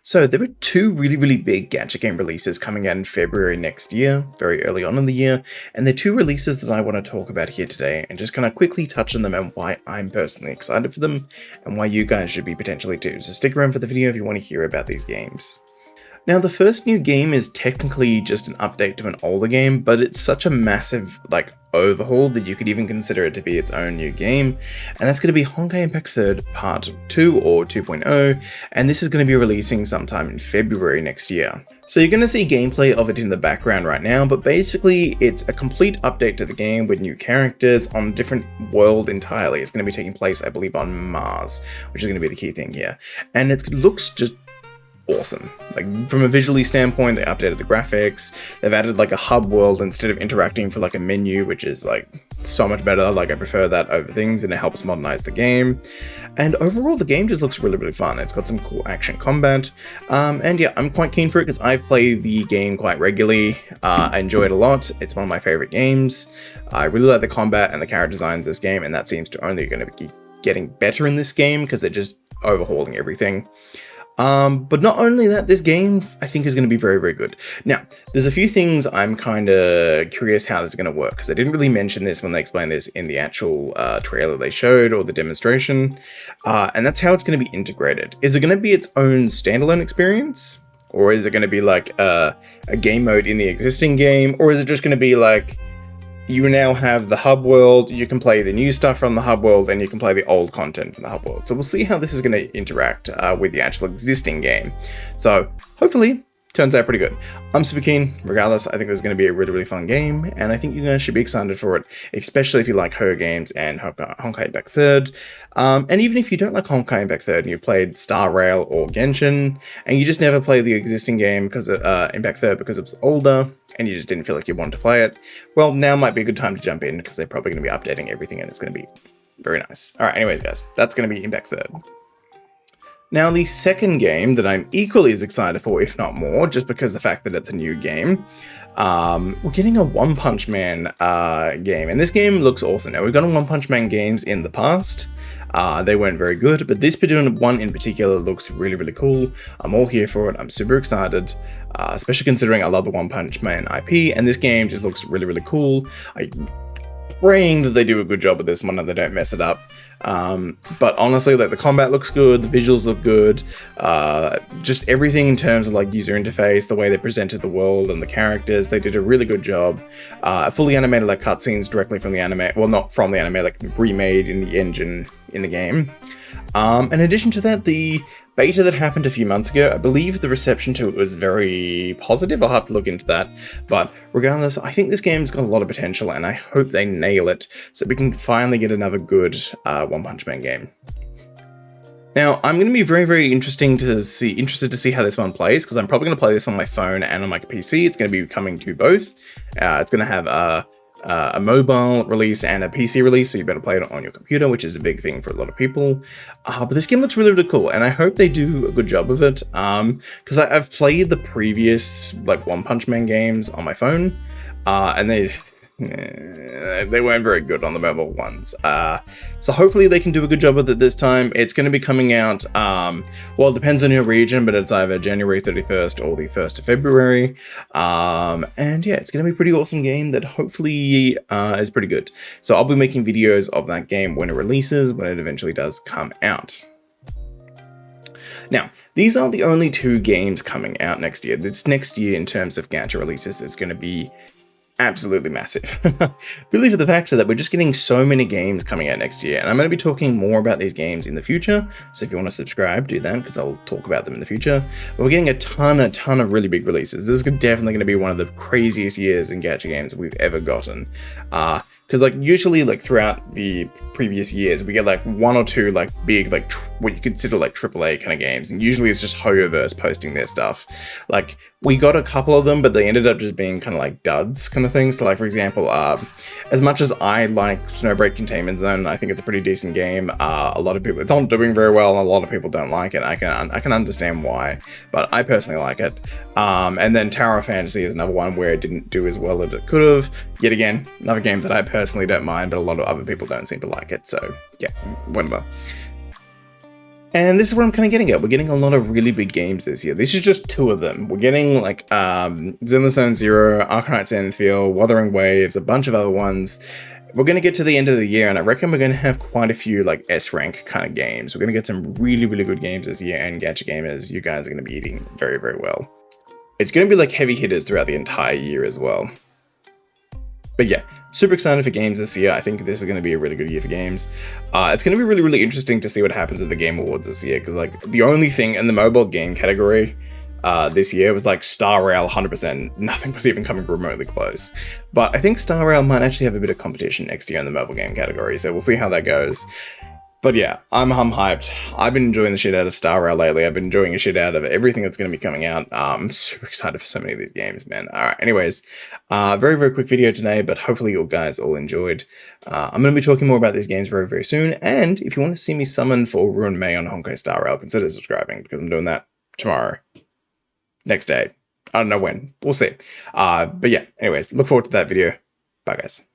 So there are two really big gacha game releases coming out in February next year, very early on in the year, and they're two releases that I want to talk about here today and just kind of quickly touch on them and why I'm personally excited for them and why you guys should be potentially too. So stick around for the video if you want to hear about these games. Now, the first new game is technically just an update to an older game, but it's such a massive, overhaul that you could even consider it to be its own new game, and that's going to be Honkai Impact 3rd Part 2 or 2.0, and this is going to be releasing sometime in February next year. So you're going to see gameplay of it in the background right now, but basically it's a complete update to the game with new characters on a different world entirely. It's going to be taking place, I believe, on Mars, which is going to be the key thing here, and it looks just awesome. From a visually standpoint, they updated the graphics, they've added a hub world instead of interacting for a menu, which is so much better. I prefer that over things, and it helps modernize the game. And overall, the game just looks really fun. It's got some cool action combat, and yeah, I'm quite keen for it because I play the game quite regularly. I enjoy it a lot. It's one of my favorite games. I really like the combat and the character designs in this game, and that seems to only going to be getting better in this game because they're just overhauling everything. But not only that, this game I think is going to be very good. Now, there's a few things I'm kind of curious how this is going to work, because they didn't really mention this when they explained this in the actual trailer they showed or the demonstration, and that's how it's going to be integrated. Is it going to be its own standalone experience, or is it going to be a game mode in the existing game, or is it just going to be you now have the hub world, you can play the new stuff from the hub world, and you can play the old content from the hub world. So we'll see how this is going to interact with the actual existing game. So hopefully, turns out pretty good. I'm super keen. Regardless, I think this is going to be a really fun game, and I think you guys should be excited for it, especially if you like horror games and Honkai Impact 3rd. And even if you don't like Honkai Impact 3rd and you've played Star Rail or Genshin, and you just never played the existing game because Impact 3rd because it was older, and you just didn't feel like you wanted to play it, well, now might be a good time to jump in because they're probably going to be updating everything, and it's going to be very nice. Alright, anyways guys, that's going to be Impact 3rd. Now, the second game that I'm equally as excited for, if not more, just because of the fact that it's a new game, we're getting a One Punch Man game, and this game looks awesome. Now, we've gotten One Punch Man games in the past. They weren't very good, but this one in particular looks really cool. I'm all here for it. I'm super excited, especially considering I love the One Punch Man IP, and this game just looks really cool. I'm praying that they do a good job with this one and they don't mess it up. But honestly, the combat looks good, the visuals look good, just everything in terms of user interface, the way they presented the world and the characters, they did a really good job. Fully animated cutscenes directly from the anime, well, not from the anime, remade in the engine in the game. In addition to that, the beta that happened a few months ago, I believe the reception to it was very positive. I'll have to look into that. But regardless, I think this game's got a lot of potential, and I hope they nail it so we can finally get another good One Punch Man game. Now, I'm going to be very interested to see how this one plays, because I'm probably going to play this on my phone and on my PC. It's going to be coming to both. It's going to have a mobile release and a PC release, so you better play it on your computer, which is a big thing for a lot of people. But this game looks really cool, and I hope they do a good job of it, because I've played the previous One Punch Man games on my phone, and they weren't very good on the mobile ones. So hopefully they can do a good job with it this time. It's going to be coming out, well, it depends on your region, but it's either January 31st or the 1st of February. And yeah, it's going to be a pretty awesome game that hopefully is pretty good. So I'll be making videos of that game when it releases, when it eventually does come out. Now, these aren't the only two games coming out next year. This next year, in terms of gacha releases, is going to be absolutely massive. Believe it the fact that we're just getting so many games coming out next year, and I'm going to be talking more about these games in the future, so if you want to subscribe, do that, because I'll talk about them in the future. But we're getting a ton of really big releases. This is definitely going to be one of the craziest years in gacha games we've ever gotten. Because usually throughout the previous years, we get one or two big what you consider AAA kind of games, and usually it's just Hoyoverse posting their stuff. We got a couple of them, but they ended up just being kind of duds kind of things. So for example, as much as I like Snowbreak Containment Zone, I think it's a pretty decent game. A lot of people, it's not doing very well, and a lot of people don't like it. I can understand why, but I personally like it. And then Tower of Fantasy is another one where it didn't do as well as it could have. Yet again, another game that I personally don't mind, but a lot of other people don't seem to like it. So yeah, whatever. And this is what I'm kind of getting at. We're getting a lot of really big games this year. This is just 2 of them. We're getting like Zenless Zone Zero, Arcanite Sandfield, Wuthering Waves, a bunch of other ones. We're going to get to the end of the year, and I reckon we're going to have quite a few like S-rank kind of games. We're going to get some really, really good games this year, and Gacha gamers, you guys are going to be eating very, very well. It's going to be like heavy hitters throughout the entire year as well. But yeah, super excited for games this year. I think this is going to be a really good year for games. It's going to be really, really interesting to see what happens at the Game Awards this year, because like the only thing in the mobile game category this year was like Star Rail 100%. Nothing was even coming remotely close. But I think Star Rail might actually have a bit of competition next year in the mobile game category, so we'll see how that goes. But yeah, I'm hyped. I've been enjoying the shit out of Star Rail lately. I've been enjoying the shit out of everything that's going to be coming out. I'm super excited for so many of these games, man. All right, anyways, very, very quick video today, but hopefully you guys all enjoyed. I'm going to be talking more about these games very, very soon. And if you want to see me summon for Ruin May on Honkai Star Rail, consider subscribing, because I'm doing that tomorrow. Next day. I don't know when. We'll see. But yeah, anyways, look forward to that video. Bye, guys.